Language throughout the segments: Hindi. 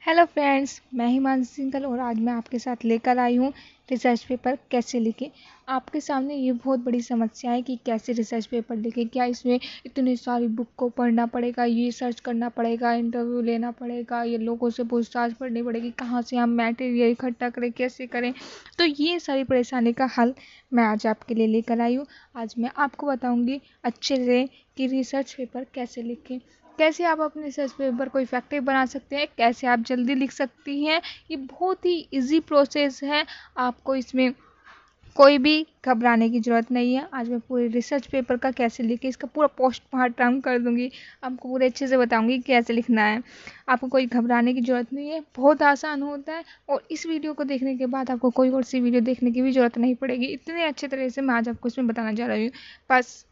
हेलो फ्रेंड्स, मैं हिमांशु सिंघल और आज मैं आपके साथ लेकर आई हूँ रिसर्च पेपर कैसे लिखें। आपके सामने ये बहुत बड़ी समस्या है कि कैसे रिसर्च पेपर लिखें। क्या इसमें इतनी सारी बुक को पढ़ना पड़ेगा, ये सर्च करना पड़ेगा, इंटरव्यू लेना पड़ेगा, ये लोगों से पूछताछ पढ़नी पड़ेगी, कहाँ से हम मटेरियल इकट्ठा करें, कैसे करें। तो ये सारी परेशानी का हल मैं आज आपके लिए लेकर आई हूँ। आज मैं आपको बताऊँगी अच्छे से कि रिसर्च पेपर कैसे लिखें, कैसे आप अपने रिसर्च पेपर को इफेक्टिव बना सकते हैं, कैसे आप जल्दी लिख सकती हैं। ये बहुत ही इजी प्रोसेस है, आपको इसमें कोई भी घबराने की ज़रूरत नहीं है। आज मैं पूरे रिसर्च पेपर का कैसे लिखे इसका पूरा पोस्टमार्टम कर दूंगी, आपको पूरे अच्छे से बताऊंगी कैसे लिखना है। आपको कोई घबराने की ज़रूरत नहीं है, बहुत आसान होता है और इस वीडियो को देखने के बाद आपको कोई और सी वीडियो देखने की भी ज़रूरत नहीं पड़ेगी। इतने अच्छे तरह से मैं आज आपको इसमें बताना चाह रही हूँ। बस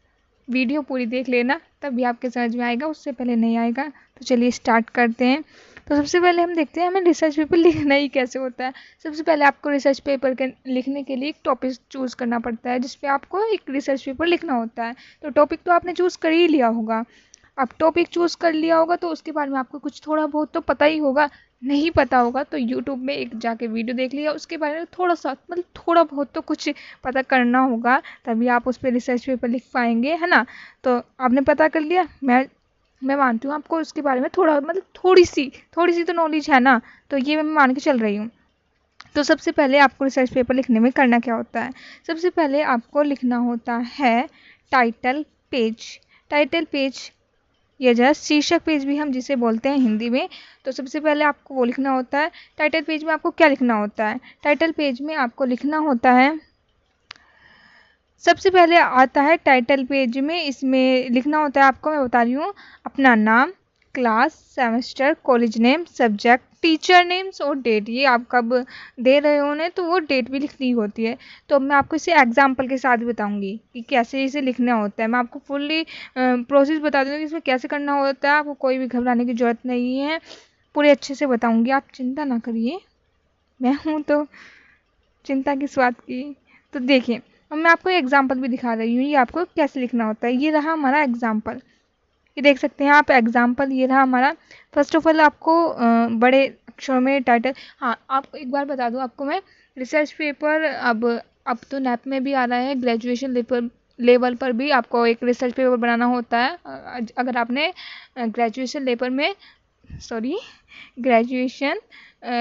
वीडियो पूरी देख लेना, तभी आपके समझ में आएगा, उससे पहले नहीं आएगा। तो चलिए स्टार्ट करते हैं। तो सबसे पहले हम देखते हैं हमें रिसर्च पेपर लिखना ही कैसे होता है। सबसे पहले आपको रिसर्च पेपर के लिखने के लिए एक टॉपिक चूज़ करना पड़ता है, जिस पे आपको एक रिसर्च पेपर लिखना होता है। तो टॉपिक तो आपने चूज़ कर ही लिया होगा। अब टॉपिक चूज़ कर लिया होगा तो उसके बारे में आपको कुछ थोड़ा बहुत तो पता ही होगा। नहीं पता होगा तो यूट्यूब में एक जाके वीडियो देख लिया, उसके बारे में थोड़ा सा मतलब थोड़ा बहुत तो कुछ पता करना होगा, तभी आप उस पर रिसर्च पेपर लिख पाएंगे, है ना। तो आपने पता कर लिया, मैं मानती हूँ आपको उसके बारे में थोड़ा मतलब थोड़ी सी तो नॉलेज है ना, तो ये मैं मान के चल रही हूँ। तो सबसे पहले आपको रिसर्च पेपर लिखने में करना क्या होता है। सबसे पहले आपको लिखना होता है टाइटल पेज। टाइटल पेज या जस्ट शीर्षक पेज भी हम जिसे बोलते हैं हिंदी में। तो सबसे पहले आपको वो लिखना होता है। टाइटल पेज में आपको क्या लिखना होता है। टाइटल पेज में आपको लिखना होता है, सबसे पहले आता है टाइटल पेज में, इसमें लिखना होता है आपको, मैं बता रही हूँ, अपना नाम, class, semester, college name, subject, teacher names और डेट। ये आप कब दे रहे हो उन्हें तो वो डेट भी लिखनी होती है। तो मैं आपको इसे एग्जाम्पल के साथ बताऊंगी कि कैसे इसे लिखना होता है। मैं आपको फुल्ली प्रोसेस बता दूँगी कि इसमें कैसे करना होता है। आपको कोई भी घबराने की ज़रूरत नहीं है, पूरे अच्छे से बताऊंगी, आप चिंता ना करिए, मैं हूँ तो चिंता किस बात की। तो देखिए, अब मैं आपको एग्जाम्पल भी दिखा रही हूँ, ये आपको कैसे लिखना होता है। ये रहा हमारा एग्जाम्पल, ये देख सकते हैं आप एग्जाम्पल, ये रहा हमारा। फर्स्ट ऑफ ऑल आपको बड़े अक्षरों में टाइटल, हाँ आपको एक बार बता दूँ आपको मैं, रिसर्च पेपर अब तो नैप में भी आ रहा है, ग्रेजुएशन लेवल पर भी आपको एक रिसर्च पेपर बनाना होता है। अगर आपने ग्रेजुएशन लेवल में ग्रेजुएशन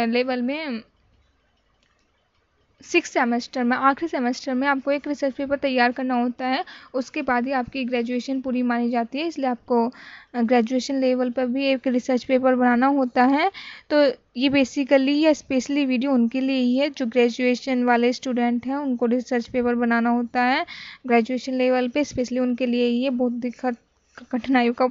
लेवल में 6 सेमेस्टर में, आखिरी सेमेस्टर में आपको एक रिसर्च पेपर तैयार करना होता है। उसके बाद ही आपकी ग्रेजुएशन पूरी मानी जाती है, इसलिए आपको ग्रेजुएशन लेवल पर भी एक रिसर्च पेपर बनाना होता है। तो ये बेसिकली या स्पेशली वीडियो उनके लिए ही है जो ग्रेजुएशन वाले स्टूडेंट हैं, उनको रिसर्च पेपर बनाना होता है ग्रेजुएशन लेवल पे, स्पेशली उनके लिए ही है। बहुत दिक्कत कठिनाइयों का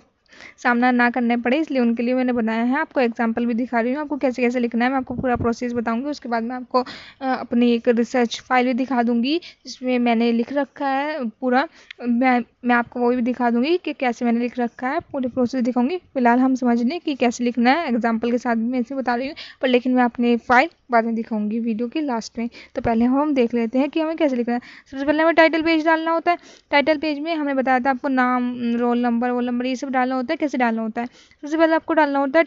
सामना ना करने पड़े, इसलिए उनके लिए मैंने बनाया है। आपको एग्जांपल भी दिखा रही हूँ, आपको कैसे कैसे लिखना है। मैं आपको पूरा प्रोसेस बताऊंगी, उसके बाद मैं आपको अपनी एक रिसर्च फाइल भी दिखा दूंगी जिसमें मैंने लिख रखा है पूरा। मैं आपको वो भी दिखा दूंगी कि कैसे मैंने लिख रखा है, पूरे प्रोसेस दिखाऊंगी। फिलहाल हम समझ लें कि कैसे लिखना है, एग्जाम्पल के साथ भी मैं इसे बता रही हूँ, पर लेकिन मैं अपनी फाइल बाद में दिखाऊंगी वीडियो के लास्ट में। तो पहले हम देख लेते हैं कि हमें कैसे लिखना है। सबसे पहले हमें टाइटल पेज डालना होता है। टाइटल पेज में हमने बताया था आपको नाम, रोल नंबर ये सब डालना होता है। कैसे डालना होता है, सबसे पहले आपको डालना होता है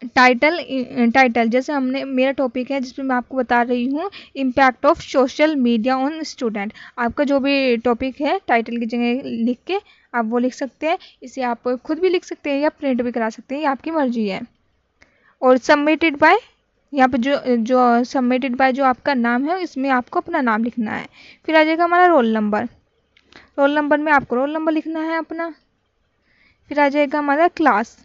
टाइटल जैसे हमने, मेरा टॉपिक है जिसमें मैं आपको बता रही हूँ impact of social media on student. आपका जो भी टॉपिक है टाइटल की जगह लिख के आप वो लिख सकते हैं। इसे आप खुद भी लिख सकते हैं या प्रिंट भी करा सकते हैं, ये आपकी मर्जी है। और सबमिटेड बाय, यहाँ पे जो जो सबमिटेड बाय जो आपका नाम है इसमें आपको अपना नाम लिखना है। फिर आ जाएगा हमारा रोल नंबर। रोल नंबर में आपको रोल नंबर लिखना है अपना। फिर आ जाएगा हमारा क्लास,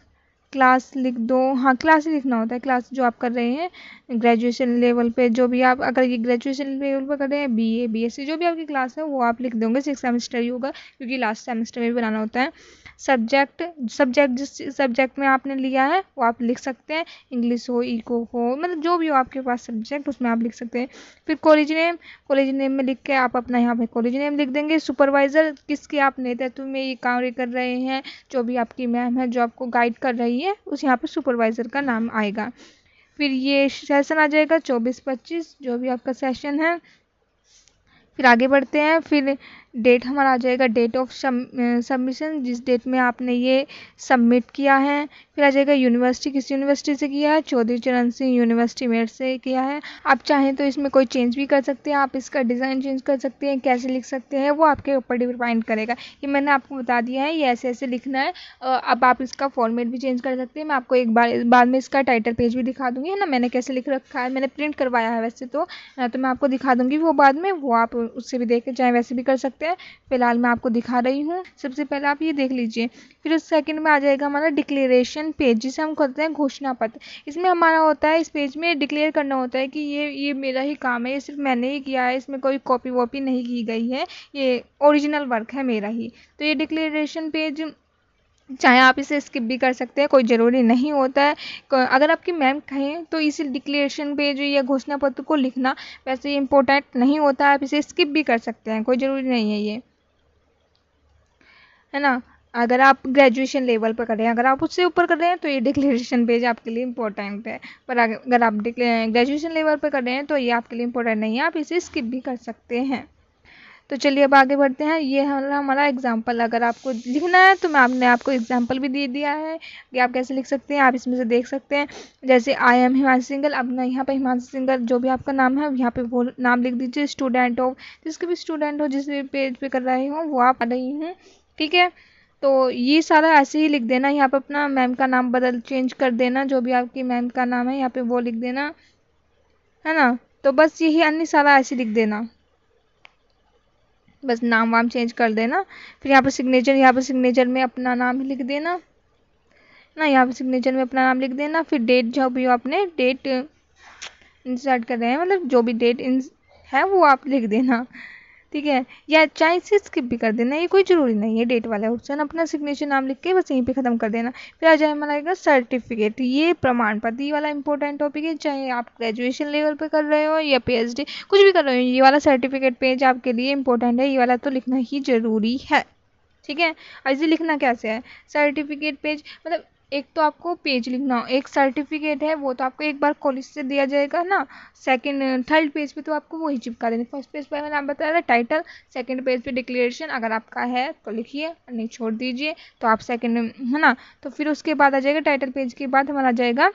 क्लास लिख दो, हाँ क्लास ही लिखना होता है, क्लास जो आप कर रहे हैं ग्रेजुएशन लेवल पे, जो भी आप, अगर ये ग्रेजुएशन लेवल पर कर रहे हैं, बीए बीएससी जो भी आपकी क्लास है वो आप लिख दोगे। 6 सेमेस्टर ही होगा क्योंकि लास्ट सेमेस्टर में भी बनाना होता है। सब्जेक्ट जिस सब्जेक्ट में आपने लिया है वो आप लिख सकते हैं, इंग्लिश हो, इको हो, मतलब जो भी हो आपके पास सब्जेक्ट उसमें आप लिख सकते हैं। फिर कॉलेज नेम में लिख के आप अपना यहाँ पे कॉलेज नेम लिख देंगे। सुपरवाइज़र किसके आप नेतृत्व में ये कार्य कर रहे हैं, जो भी आपकी मैम है जो आपको गाइड कर रही है, उस यहाँ पे सुपरवाइज़र का नाम आएगा। फिर ये सेशन आ जाएगा 24-25 जो भी आपका सेशन है। फिर आगे बढ़ते हैं, फिर डेट हमारा आ जाएगा डेट ऑफ सबमिशन, जिस डेट में आपने ये सबमिट किया है। फिर आ जाएगा यूनिवर्सिटी, किस यूनिवर्सिटी से किया है, चौधरी चरण सिंह यूनिवर्सिटी मेरठ से किया है। आप चाहें तो इसमें कोई चेंज भी कर सकते हैं, आप इसका डिज़ाइन चेंज कर सकते हैं, कैसे लिख सकते हैं वो आपके ऊपर डिपेंड करेगा। ये मैंने आपको बता दिया है, ये ऐसे ऐसे लिखना है। अब आप इसका फॉर्मेट भी चेंज कर सकते हैं। मैं आपको एक बार बाद में इसका टाइटल पेज भी दिखा दूंगी, है ना, मैंने कैसे लिख रखा है, मैंने प्रिंट करवाया है वैसे तो मैं आपको दिखा दूंगी वो बाद में, वो आप उससे भी देख के चाहे वैसे भी कर सकते हैं। फिलहाल मैं आपको दिखा रही हूँ। सबसे पहले आप ये देख लीजिए। फिर उस सेकंड में आ जाएगा हमारा डिक्लेरेशन पेज, जिसे हम कहते हैं घोषणा पत्र। इसमें हमारा होता है, इस पेज में डिक्लेयर करना होता है कि ये मेरा ही काम है, ये सिर्फ मैंने ही किया है, इसमें कोई कॉपी वॉपी नहीं की गई है, ये ओरिजिनल वर्क है मेरा ही। तो ये डिक्लेरेशन पेज चाहे आप इसे स्किप भी कर सकते हैं, कोई ज़रूरी नहीं होता है। अगर आपकी मैम कहें तो इसी डिक्लेरेशन पेज या घोषणा पत्र को लिखना वैसे इम्पोर्टेंट नहीं होता है, आप इसे स्किप भी कर सकते हैं, कोई ज़रूरी नहीं है ये, है ना। अगर आप ग्रेजुएशन लेवल पर कर रहे हैं, अगर आप उससे ऊपर कर रहे हैं तो ये डिक्लेरेशन पेज आपके लिए इम्पोर्टेंट है, पर अगर आप ग्रेजुएशन लेवल पर कर रहे हैं तो ये आपके लिए इम्पोर्टेंट नहीं है, आप इसे स्किप भी कर सकते हैं। तो चलिए अब आगे बढ़ते हैं। ये हमारा एग्जाम्पल, अगर आपको लिखना है तो आपने आपको एग्जाम्पल भी दे दिया है कि आप कैसे लिख सकते हैं, आप इसमें से देख सकते हैं। जैसे आई एम हिमांशु सिंगल, अब ना यहाँ पे हिमांशु सिंगल जो भी आपका नाम है यहाँ पे वो नाम लिख दीजिए। स्टूडेंट हो, जिसके भी स्टूडेंट हो, जिस भी पेज पे कर रहे हो वो आप आ रही हूँ, ठीक है। तो ये सारा ऐसे ही लिख देना, यहाँ पे अपना मैम का नाम चेंज कर देना, जो भी आपकी मैम का नाम है यहाँ पे वो लिख देना, है ना। तो बस यही अन्य सारा ऐसे लिख देना, बस नाम वाम चेंज कर देना। फिर यहाँ पर सिग्नेचर में अपना नाम लिख देना ना, यहाँ पे सिग्नेचर में अपना नाम लिख देना। फिर डेट जो भी आपने डेट इंसर्ट कर रहे हैं, मतलब जो भी डेट है वो आप लिख देना, ठीक है। या चाहे इसे स्किप भी कर देना, ये कोई ज़रूरी नहीं है डेट वाला ऑप्शन, अपना सिग्नेचर नाम लिख के बस यहीं पे ख़त्म कर देना। फिर आ जाए हमारा सर्टिफिकेट, ये प्रमाण पत्र, ये वाला इंपॉर्टेंट टॉपिक है, चाहे आप ग्रेजुएशन लेवल पे कर रहे हो या PhD कुछ भी कर रहे हो, ये वाला सर्टिफिकेट पेज आपके लिए इंपॉर्टेंट है, ये वाला तो लिखना ही ज़रूरी है, ठीक है। ऐसे लिखना कैसे है, सर्टिफिकेट पेज मतलब एक तो आपको पेज लिखना हो, एक सर्टिफिकेट है वो तो आपको एक बार कॉलेज से दिया जाएगा ना, सेकंड थर्ड पेज पे तो आपको वही चिपका देना। फर्स्ट पेज पे मैंने आप बताया था टाइटल, सेकंड पेज पे डिक्लेरेशन, अगर आपका है तो लिखिए, नहीं छोड़ दीजिए। तो आप सेकंड, है ना। तो फिर उसके बाद आ जाएगा टाइटल पेज के बाद हमारा आ जाएगा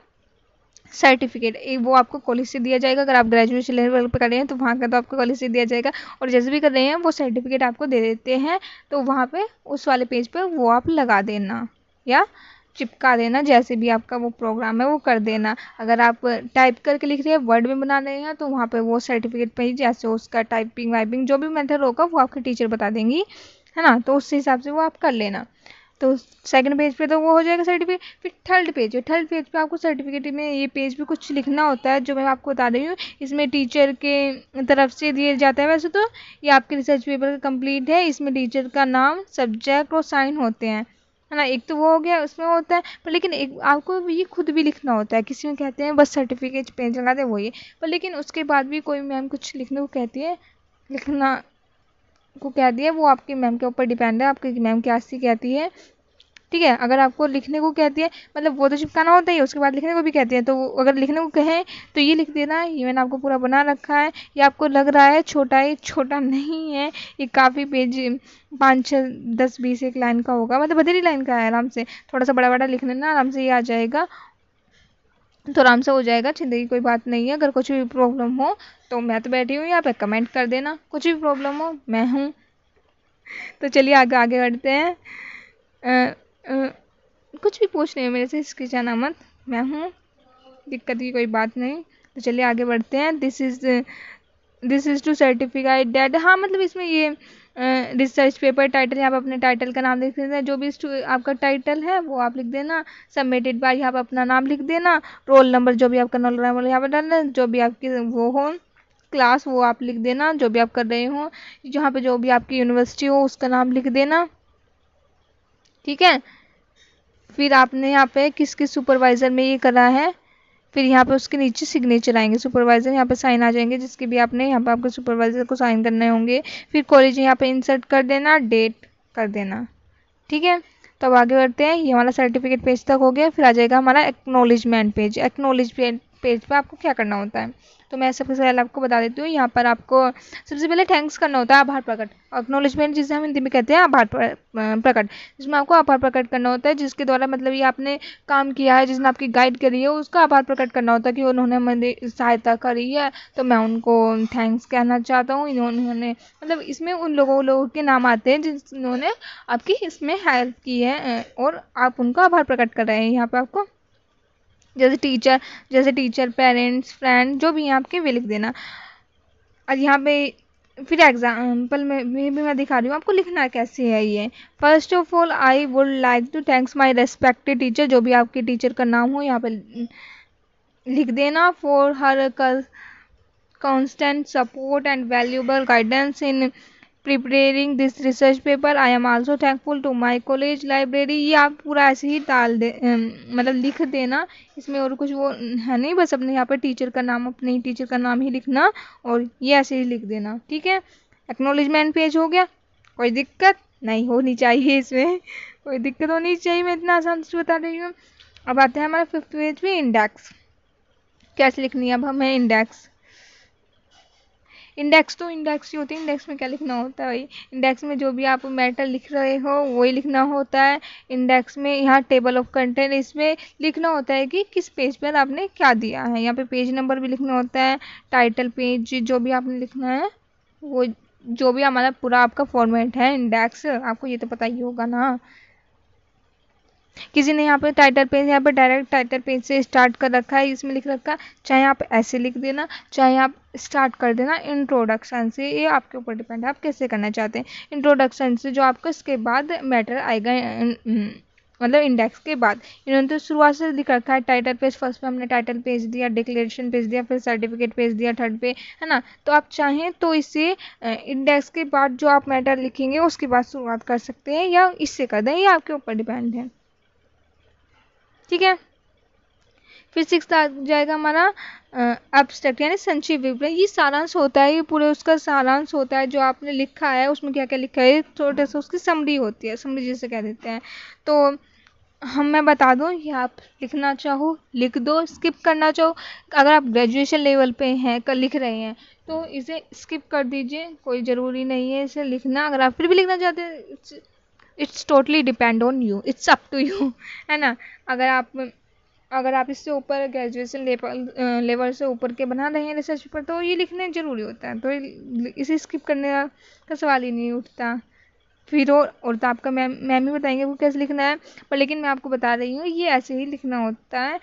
सर्टिफिकेट, वो आपको कॉलेज से दिया जाएगा। अगर आप ग्रेजुएशन लेवल पे कर रहे हैं तो वहाँ का तो आपको कॉलेज से दिया जाएगा, और जैसे भी कर रहे हैं वो सर्टिफिकेट आपको दे देते हैं, तो वहाँ पे उस वाले पेज पे वो आप लगा देना या चिपका देना, जैसे भी आपका वो प्रोग्राम है वो कर देना। अगर आप टाइप करके लिख रहे हैं, वर्ड में बना रहे हैं, तो वहाँ पे वो सर्टिफिकेट पे ही जैसे उसका टाइपिंग वाइपिंग जो भी मेथड होगा वो आपकी टीचर बता देंगी, है ना। तो उस हिसाब से वो आप कर लेना। तो सेकंड पेज पे तो वो हो जाएगा सर्टिफिकेट। फिर थर्ड पेज पे आपको सर्टिफिकेट में ये पेज पे कुछ लिखना होता है, जो मैं आपको बता रही हूँ। इसमें टीचर के तरफ से दिए जाता है, वैसे तो ये आपके रिसर्च पेपर कंप्लीट है, इसमें टीचर का नाम, सब्जेक्ट और साइन होते हैं, है ना। एक तो वो हो गया, उसमें होता है, पर लेकिन एक आपको ये खुद भी लिखना होता है। किसी में कहते हैं बस सर्टिफिकेट पेज लगा दे वो ये, पर लेकिन उसके बाद भी कोई मैम कुछ लिखने को कहती है, लिखना को कहती है, वो आपकी मैम के ऊपर डिपेंड है, आपकी मैम क्या सी कहती है, ठीक है। अगर आपको लिखने को कहती है, मतलब वो तो चिपकाना होता ही है, उसके बाद लिखने को भी कहती है, तो अगर लिखने को कहें तो ये लिख देना। ये मैंने आपको पूरा बना रखा है, ये आपको लग रहा है छोटा, ये छोटा नहीं है, ये काफ़ी पेज 5 6 10 20 एक लाइन का होगा, मतलब बधेरी लाइन का है। आराम से थोड़ा सा बड़ा बड़ा लिख लेना, आराम से ये आ जाएगा, तो आराम से हो जाएगा, चिंता की कोई बात नहीं है। अगर कुछ भी प्रॉब्लम हो तो मैं तो बैठी हूँ यहाँ पे, कमेंट कर देना, कुछ भी प्रॉब्लम हो मैं हूँ। तो चलिए आगे आगे बढ़ते हैं। कुछ भी पूछ रहे हो मेरे से, हिचकिचाना मत, मैं हूँ, दिक्कत की कोई बात नहीं। तो चलिए आगे बढ़ते हैं। This is to certificate that, हाँ मतलब इसमें ये रिसर्च पेपर टाइटल, यहाँ पर अपने टाइटल का नाम लिख देना, जो भी आपका टाइटल है वो आप लिख देना। सबमिटेड बाय, यहाँ पर अपना नाम लिख देना। रोल नंबर, जो भी आपका रोल नंबर यहाँ पर डालना, जो भी आपकी वो हो क्लास वो आप लिख देना, जो भी आप कर रहे हो। जहाँ पे जो भी आपकी यूनिवर्सिटी हो उसका नाम लिख देना, ठीक है। फिर आपने यहाँ पे किस किस सुपरवाइज़र में ये करा है, फिर यहाँ पे उसके नीचे सिग्नेचर आएंगे, सुपरवाइज़र यहाँ पे साइन आ जाएंगे, जिसके भी आपने यहाँ पे आपके सुपरवाइज़र को साइन करने होंगे। फिर कॉलेज यहाँ पे इंसर्ट कर देना, डेट कर देना, ठीक है। तो अब आगे बढ़ते हैं। ये हमारा सर्टिफिकेट पेज तक हो गया। फिर आ जाएगा हमारा एक्नॉलेजमेंट पेज पेज पे आपको क्या करना होता है। तो मैं सबसे पहले आपको बता देती हूँ। यहाँ पर आपको सबसे पहले थैंक्स करना होता है, आभार प्रकट, एक्नॉलेजमेंट जिसे हम हिंदी में कहते हैं आभार प्रकट, जिसमें आपको आभार प्रकट करना होता है, जिसके द्वारा मतलब ये आपने काम किया है, जिसने आपकी गाइड करी है, उसका आभार प्रकट करना होता है कि उन्होंने मेरी सहायता करी है, तो मैं उनको थैंक्स कहना चाहता हूँ। इन्होंने मतलब इसमें उन लोगों के नाम आते हैं जिन्होंने आपकी इसमें हेल्प की है और आप उनका आभार प्रकट कर रहे हैं। यहाँ पे आपको जैसे टीचर, पेरेंट्स, फ्रेंड जो भी हैं आपके वे लिख देना। और यहाँ पे फिर एग्जाम्पल में भी मैं दिखा रही हूँ आपको लिखना कैसे है ये। First of all I would like to thanks my respected teacher, जो भी आपके टीचर का नाम हो यहाँ पे लिख देना। For her constant support and valuable guidance in preparing this research paper. I am also thankful to my college library। ये आप पूरा ऐसे ही डाल दे मतलब लिख देना, इसमें और कुछ वो है नहीं, बस अपने यहाँ पर टीचर का नाम, अपने टीचर का नाम ही लिखना और ये ऐसे ही लिख देना, ठीक है। एक्नॉलेजमेंट पेज हो गया, कोई दिक्कत नहीं होनी चाहिए, इसमें कोई दिक्कत होनी चाहिए, मैं इतना आसान से बता रही हूँ। अब आते हैं हमारे 5th पेज पे, इंडेक्स कैसे लिखनी है। अब हमें इंडेक्स तो इंडेक्स ही होती है। इंडेक्स में क्या लिखना होता है भाई, इंडेक्स में जो भी आप मैटर लिख रहे हो वही लिखना होता है। इंडेक्स में यहाँ टेबल ऑफ कंटेंट, इसमें लिखना होता है कि किस पेज पर आपने क्या दिया है। यहाँ पे पेज नंबर भी लिखना होता है, टाइटल पेज, जो भी आपने लिखना है वो, जो भी हमारा पूरा आपका फॉर्मेट है इंडेक्स, आपको ये तो पता ही होगा ना। किसी ने यहाँ पे टाइटल पेज, यहाँ पे डायरेक्ट टाइटल पेज से स्टार्ट कर रखा है, इसमें लिख रखा है, चाहे आप ऐसे लिख देना, चाहे आप स्टार्ट कर देना इंट्रोडक्शन से, ये आपके ऊपर डिपेंड है आप कैसे करना चाहते हैं। इंट्रोडक्शन से जो आपका इसके बाद मैटर आएगा, मतलब इंडेक्स के बाद। इन्होंने तो शुरुआत से लिख रखा है टाइटल पेज, फर्स्ट पे हमने टाइटल पेज दिया, डिक्लेरेशन पेज दिया, फिर सर्टिफिकेट पेज दिया थर्ड पे, है ना। तो आप चाहें तो इसे इंडेक्स के बाद जो आप मैटर लिखेंगे उसके बाद शुरुआत कर सकते हैं या इससे कर दें, ये आपके ऊपर डिपेंड है, ठीक है। फिर 6th आ जाएगा हमारा एब्स्ट्रैक्ट यानी संक्षिप्त विवरण। ये सारांश होता है, ये पूरे उसका सारांश होता है जो आपने लिखा है, उसमें क्या क्या लिखा है, छोटे से उसकी समरी होती है, समरी जिसे कह देते हैं। तो मैं बता दूं, ये आप लिखना चाहो लिख दो, स्किप करना चाहो, अगर आप ग्रेजुएशन लेवल पे हैं लिख रहे हैं तो इसे स्किप कर दीजिए, कोई ज़रूरी नहीं है इसे लिखना। अगर आप फिर भी लिखना चाहते हैं, it's totally depend on you, it's up to you, है ना। अगर आप इससे ऊपर ग्रेजुएशन लेवल से ऊपर के बना रहे हैं रिसर्च पेपर, तो ये लिखने जरूरी होता है, तो इसे स्किप करने का सवाल ही नहीं उठता। फिर और तो आपका मैम ही बताएंगे वो कैसे लिखना है, पर लेकिन मैं आपको बता रही हूँ ये ऐसे ही लिखना होता है।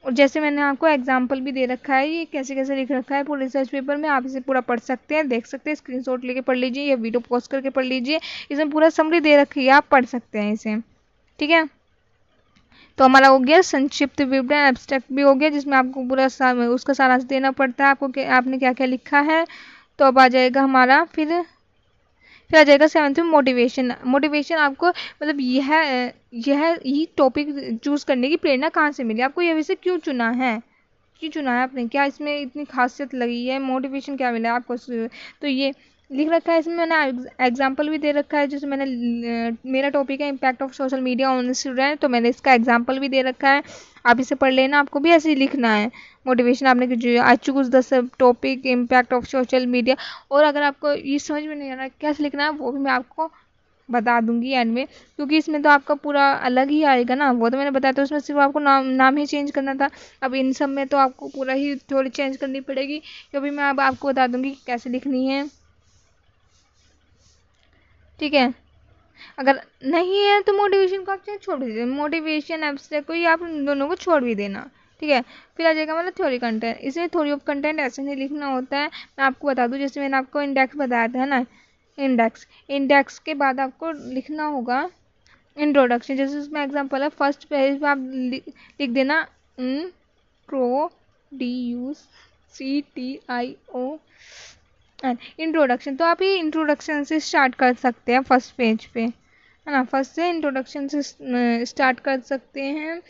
और जैसे मैंने आपको एग्जाम्पल भी दे रखा है, ये कैसे कैसे लिख रखा है पूरे रिसर्च पेपर में, आप इसे पूरा पढ़ सकते हैं, देख सकते हैं, स्क्रीनशॉट लेके पढ़ लीजिए या वीडियो पॉज करके पढ़ लीजिए, इसमें पूरा समरी दे रखी है, आप पढ़ सकते हैं इसे, ठीक है। तो हमारा हो गया संक्षिप्त विवरण, एब्स्ट्रैक्ट भी हो गया जिसमें आपको पूरा उसका सारांश देना पड़ता है, आपको आपने क्या क्या लिखा है। तो अब आ जाएगा हमारा फिर आ जाएगा 7th में मोटिवेशन। मोटिवेशन आपको मतलब यह टॉपिक चूज करने की प्रेरणा कहाँ से मिली, आपको यह विषय क्यों चुना है, आपने, क्या इसमें इतनी खासियत लगी है, मोटिवेशन क्या मिला आपको। तो ये लिख रखा है, इसमें मैंने एग्जाम्पल भी दे रखा है, जैसे मैंने मेरा टॉपिक है impact of social media on student, तो मैंने इसका एग्जाम्पल भी दे रखा है, आप इसे पढ़ लेना। आपको भी ऐसे ही लिखना है मोटिवेशन, आपने जो I choose the sub topic impact of social media. और अगर आपको ये समझ में नहीं आ रहा कैसे लिखना है, वो भी मैं आपको बता दूंगी एंड में, क्योंकि इसमें तो आपका पूरा अलग ही आएगा ना, वो तो मैंने बताया था, उसमें सिर्फ आपको नाम ही चेंज करना था। अब इन सब में तो आपको पूरा ही थोड़ी चेंज करनी पड़ेगी, क्योंकि मैं अब आपको बता दूंगी कैसे लिखनी है, ठीक है। अगर नहीं है तो मोटिवेशन को आप छोड़ दीजिए, मोटिवेशन एब्स्ट्रैक्ट को आप दोनों को छोड़ भी देना, ठीक है। फिर आ जाएगा मतलब थ्योरी कंटेंट, इसमें थ्योरी ऑफ कंटेंट ऐसे नहीं लिखना होता है, मैं आपको बता दूं, जैसे मैंने आपको इंडेक्स बताया था ना, इंडेक्स के बाद आपको लिखना होगा इंट्रोडक्शन, जैसे उसमें एग्जांपल है, फर्स्ट पेज पे आप लिख देना INTRODUCTIO इंट्रोडक्शन। तो आप ये इंट्रोडक्शन से स्टार्ट कर सकते हैं फर्स्ट पेज पे, है ना, फर्स्ट से इंट्रोडक्शन से स्टार्ट कर सकते हैं।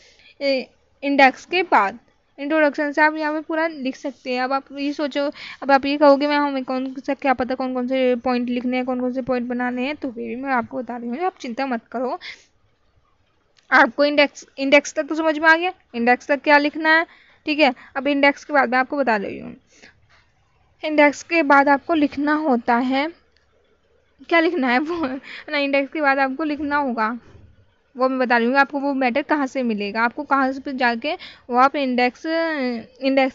इंडेक्स के बाद इंट्रोडक्शन से आप यहाँ पे पूरा लिख सकते हैं। अब आप ये सोचो, अब आप ये कहोगे मैं हमें कौन सा क्या पता कौन कौन से पॉइंट लिखने हैं, कौन कौन से पॉइंट बनाने हैं, तो फिर मैं आपको बता रही हूँ, आप चिंता मत करो। आपको इंडेक्स तक तो समझ में आ गया, इंडेक्स तक क्या लिखना है, ठीक है। अब इंडेक्स के बाद मैं आपको बता रही हूँ, इंडेक्स के बाद आपको लिखना होता है, क्या लिखना है वो ना, इंडेक्स के बाद आपको लिखना होगा, वो मैं बता रही हूँ आपको वो मैटर कहाँ से मिलेगा, आपको कहाँ से जाके वो आप इंडेक्स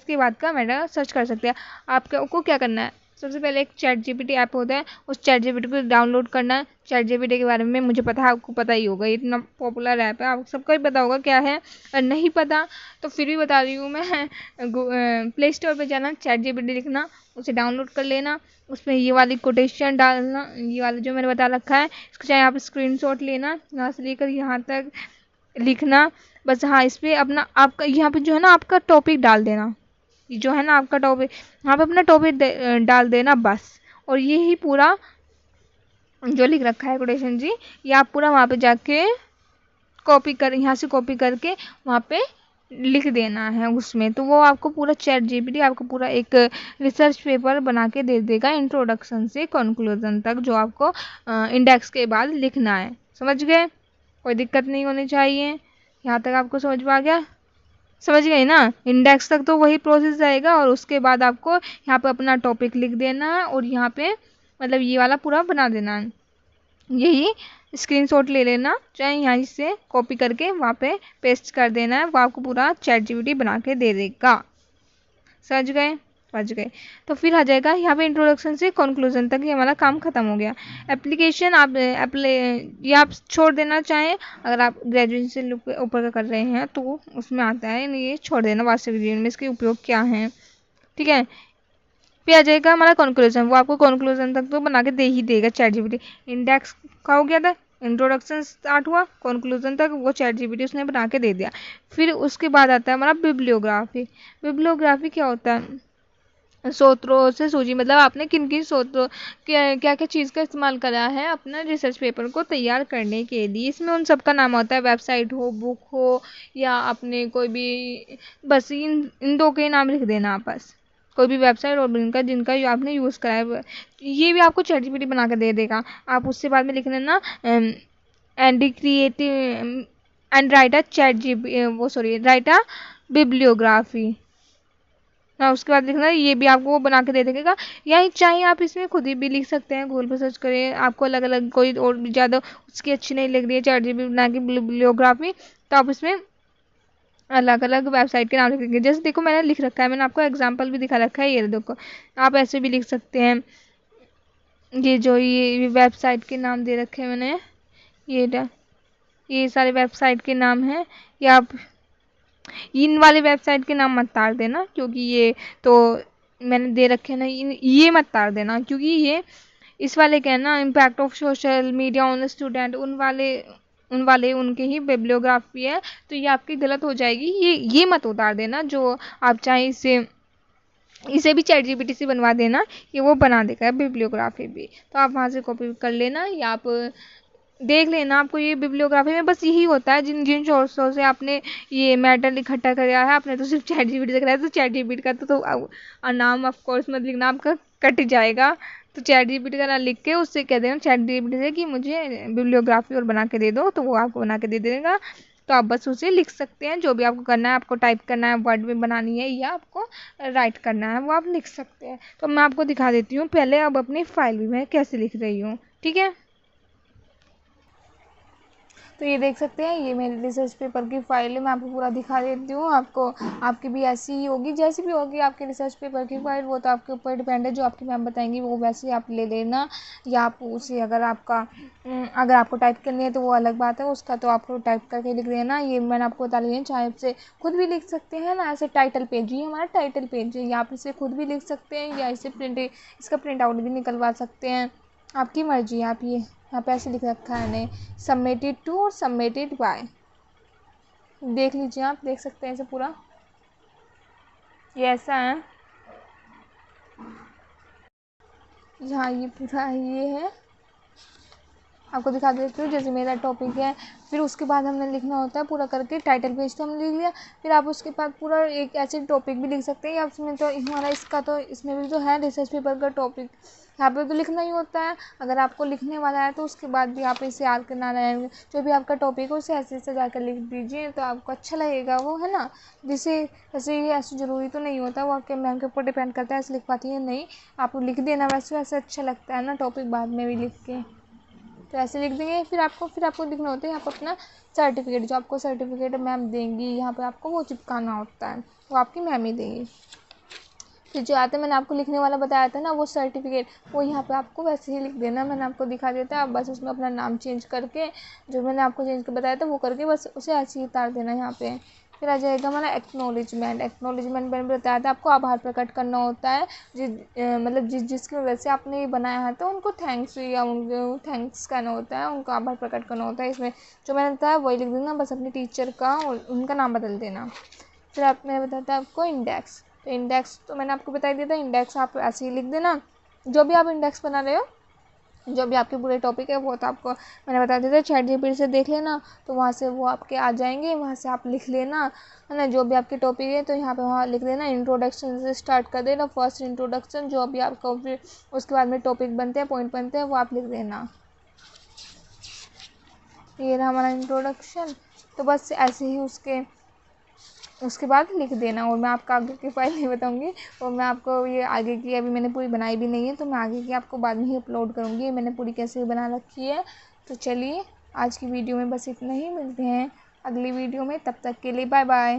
के बाद का मैटर सर्च कर सकते हैं। आपको क्या करना है, सबसे पहले एक चैट जीपीटी ऐप होता है, उस चैट जीपीटी को डाउनलोड करना है। चैट जीपीटी के बारे में मुझे पता है, आपको पता ही होगा, इतना पॉपुलर ऐप है, आप सबको ही पता होगा क्या है। और नहीं पता तो फिर भी बता रही हूँ मैं, प्ले स्टोर पर जाना, चैट जीपीटी लिखना, उसे डाउनलोड कर लेना, उसमें ये वाली कोटेशन डालना, ये वाला जो मैंने बता रखा है, इसको चाहे आप स्क्रीनशॉट लेना, यहाँ से लेकर यहाँ तक लिखना बस। हाँ, इस पर अपना आपका यहाँ पे जो है ना आपका टॉपिक डाल देना, जो है ना आपका टॉपिक, यहाँ पे अपना टॉपिक डाल देना बस। और ये ही पूरा जो लिख रखा है कोटेशन जी, ये आप पूरा वहाँ पे जाके कॉपी कर, यहाँ से कॉपी करके वहाँ पे लिख देना है उसमें, तो वो आपको पूरा चैट जीपीटी आपको पूरा एक रिसर्च पेपर बना के दे देगा, इंट्रोडक्शन से कंक्लूजन तक, जो आपको इंडेक्स के बाद लिखना है। समझ गए, कोई दिक्कत नहीं होनी चाहिए, यहाँ तक आपको समझ में आ गया, समझ गए ना। इंडेक्स तक तो वही प्रोसेस रहेगा, और उसके बाद आपको यहाँ पे अपना टॉपिक लिख देना है, और यहाँ पे मतलब ये वाला पूरा बना देना है, यही स्क्रीनशॉट ले लेना, चाहे यहाँ से कॉपी करके वहाँ पे पेस्ट कर देना है, वो आपको पूरा चैट जीपीटी बना के दे देगा। समझ गए, समझ गए। तो फिर आ जाएगा यहाँ पे इंट्रोडक्शन से कंक्लूजन तक, ये हमारा काम खत्म हो गया। एप्लीकेशन आप ये आप छोड़ देना चाहें, अगर आप ग्रेजुएशन से ऊपर का कर रहे हैं तो उसमें आता है, ये छोड़ देना, वास्तविक जीवन में इसके उपयोग क्या है, ठीक है। फिर आ जाएगा हमारा कंक्लूजन, वो आपको कंक्लूजन तक तो बना के दे ही देगा चैट जीपीटी। इंडेक्स का हो गया था, इंट्रोडक्शन स्टार्ट हुआ, कंक्लूजन तक वो चैट जीपीटी उसने बना के दे दिया। फिर उसके बाद आता है हमारा बिब्लियोग्राफी। बिब्लियोग्राफी क्या होता है, स्रोतों से सूची, मतलब आपने किन किन स्रोतों क्या क्या चीज़ का इस्तेमाल करा है अपना रिसर्च पेपर को तैयार करने के लिए। इसमें उन सब का नाम होता है, वेबसाइट हो, बुक हो, या अपने कोई भी, बस इन दो के नाम लिख देना आप, बस कोई भी वेबसाइट और जिनका जिनका आपने यूज़ करा है, ये भी आपको चैट जीपीटी बना कर दे देगा। आप उससे बाद में लिख लेना and creative and right a chat GP वो सॉरी राइट अ बिब्लियोग्राफी ना, उसके बाद लिखना, ये भी आपको वो बना के दे देगा। या चाहे आप इसमें खुद ही भी लिख सकते हैं, गूगल पर सर्च करें, आपको अलग अलग कोई और भी ज़्यादा उसकी अच्छी नहीं लग रही है चैट जीपीटी बना के बिब्लियोग्राफी, तो आप इसमें अलग अलग वेबसाइट के नाम लिखेंगे। जैसे देखो मैंने लिख रखा है, मैंने आपको एग्जाम्पल भी दिखा रखा है, ये देखो आप ऐसे भी लिख सकते हैं। ये जो ये वेबसाइट के नाम दे रखे हैं मैंने, ये सारे वेबसाइट के नाम हैं, या आप इन वाले वेबसाइट के नाम मत तार देना, क्योंकि ये तो मैंने दे रखे हैं ना, ये मत तार देना, क्योंकि ये इस वाले क्या है ना, impact of social media on student, उन वाले उनके ही बिब्लियोग्राफी है, तो ये आपकी गलत हो जाएगी, ये मत उतार देना। जो आप चाहे इसे भी चैट जीपीटी से बनवा देना, ये वो बना देगा बिब्लियोग्राफी भी, तो आप वहाँ से कॉपी कर लेना, या आप देख लेना। आपको ये बिब्लियोग्राफी में बस यही होता है, जिन जिन सोर्सों से आपने ये मैटर इकट्ठा किया है, आपने तो सिर्फ चैट जीपीटी से कराया, तो चैट जीपीटी का नाम ऑफ कोर्स मत लिखना, आपका कट जाएगा। तो चैट जीपीटी का नाम लिख के उससे कह देना चैट जीपीटी से कि मुझे बिब्लियोग्राफी और बना के दे दो, तो वो आपको बना के दे देगा। तो आप बस उसे लिख सकते हैं, जो भी आपको करना है, आपको टाइप करना है, वर्ड में बनानी है, या आपको राइट करना है, वो आप लिख सकते हैं। तो मैं आपको दिखा देती हूँ पहले, अब अपनी फाइल भी मैं कैसे लिख रही हूँ, ठीक है। तो ये देख सकते हैं, ये मेरे रिसर्च पेपर की फाइल है, मैं आपको पूरा दिखा देती हूँ। आपकी भी ऐसी ही होगी, जैसी भी होगी आपके रिसर्च पेपर की फाइल, वो तो आपके ऊपर डिपेंड है, जो आपकी मैम बताएंगी वो वैसे ही आप ले लेना। या आप उसे अगर आपको टाइप करनी है तो वो अलग बात है, उसका तो आपको टाइप करके लिख देना। ये मैंने आपको बता दिया, चाहे आपसे खुद भी लिख सकते हैं ना, ऐसे टाइटल पेज, ये हमारा टाइटल पेज है, या आप इसे खुद भी लिख सकते हैं, या इसे इसका प्रिंट आउट भी निकलवा सकते हैं, आपकी मर्जी है। आप ये यहाँ पे ऐसे लिख रखा है ने सबमिटेड टू और सबमिटेड बाय, देख लीजिए, आप देख सकते हैं इसे पूरा, ये ऐसा है, यहाँ ये पूरा ये है, आपको दिखा देती हूँ। जैसे मेरा टॉपिक है, फिर उसके बाद हमने लिखना होता है पूरा करके, टाइटल पेज तो हमने लिख लिया, फिर आप उसके बाद पूरा एक ऐसे टॉपिक भी लिख सकते हैं। या उसमें तो हमारा इसका तो इसमें भी तो है रिसर्च पेपर का टॉपिक, यहाँ पे तो लिखना ही होता है। अगर आपको लिखने वाला है तो उसके बाद भी आप इसे याद करना रहेंगे, जो भी आपका टॉपिक है उसे ऐसे सजा कर लिख दीजिए, तो आपको अच्छा लगेगा वो, है ना। जिसे ऐसे ही ऐसे ज़रूरी तो नहीं होता, वो आपके मैम के ऊपर डिपेंड करता है ऐसे लिख पाती है नहीं, आप लिख देना, वैसे वैसे अच्छा लगता है ना टॉपिक बाद में भी लिख के, तो ऐसे लिख देंगे। फिर आपको लिखना होता है यहाँ पर अपना सर्टिफिकेट, जो आपको सर्टिफिकेट मैम देंगी यहाँ पे आपको वो चिपकाना होता है, वो आपकी मैम ही देगी। फिर जो आता है, मैंने आपको लिखने वाला बताया था ना वो सर्टिफिकेट, वो यहाँ पे आपको वैसे ही लिख देना, मैंने आपको दिखा देता है। आप बस उसमें अपना नाम चेंज करके, जो मैंने आपको चेंज कर बताया था वो करके बस उसे ऐसे ही उतार देना यहाँ पे। फिर आ जाएगा हमारा एक्नॉलेजमेंट मैंने बताया था आपको, आभार प्रकट करना होता है मतलब जिसकी वजह से आपने ये बनाया है, तो उनको थैंक्स या उनको थैंक्स कहना होता है, उनको आभार प्रकट करना होता है। इसमें जो मैंने बताया वही लिख देना, बस अपने टीचर का और उनका नाम बदल देना। फिर मैंने बताया था आपको इंडेक्स, तो इंडेक्स तो मैंने आपको बता दिया था, इंडेक्स आप ऐसे ही लिख देना। जो भी आप इंडेक्स बना रहे हो, जो भी आपके पूरे टॉपिक है वो तो आपको मैंने बता दिया था, ChatGPT से देख लेना, तो वहाँ से वो आपके आ जाएंगे, वहाँ से आप लिख लेना, है ना। जो भी आपके टॉपिक है तो यहाँ पे वहाँ लिख देना, इंट्रोडक्शन से स्टार्ट कर देना, फर्स्ट इंट्रोडक्शन, जो भी आपका, फिर उसके बाद में टॉपिक बनते हैं, पॉइंट बनते हैं, वो आप लिख देना। ये रहा हमारा इंट्रोडक्शन। तो बस ऐसे ही उसके बाद लिख देना। और मैं आपको आगे की फाइल नहीं बताऊंगी, और मैं आपको ये आगे की अभी मैंने पूरी बनाई भी नहीं है, तो मैं आगे की आपको बाद में ही अपलोड करूँगी, मैंने पूरी कैसे बना रखी है। तो चलिए आज की वीडियो में बस इतना ही, मिलते हैं अगली वीडियो में, तब तक के लिए बाय बाय।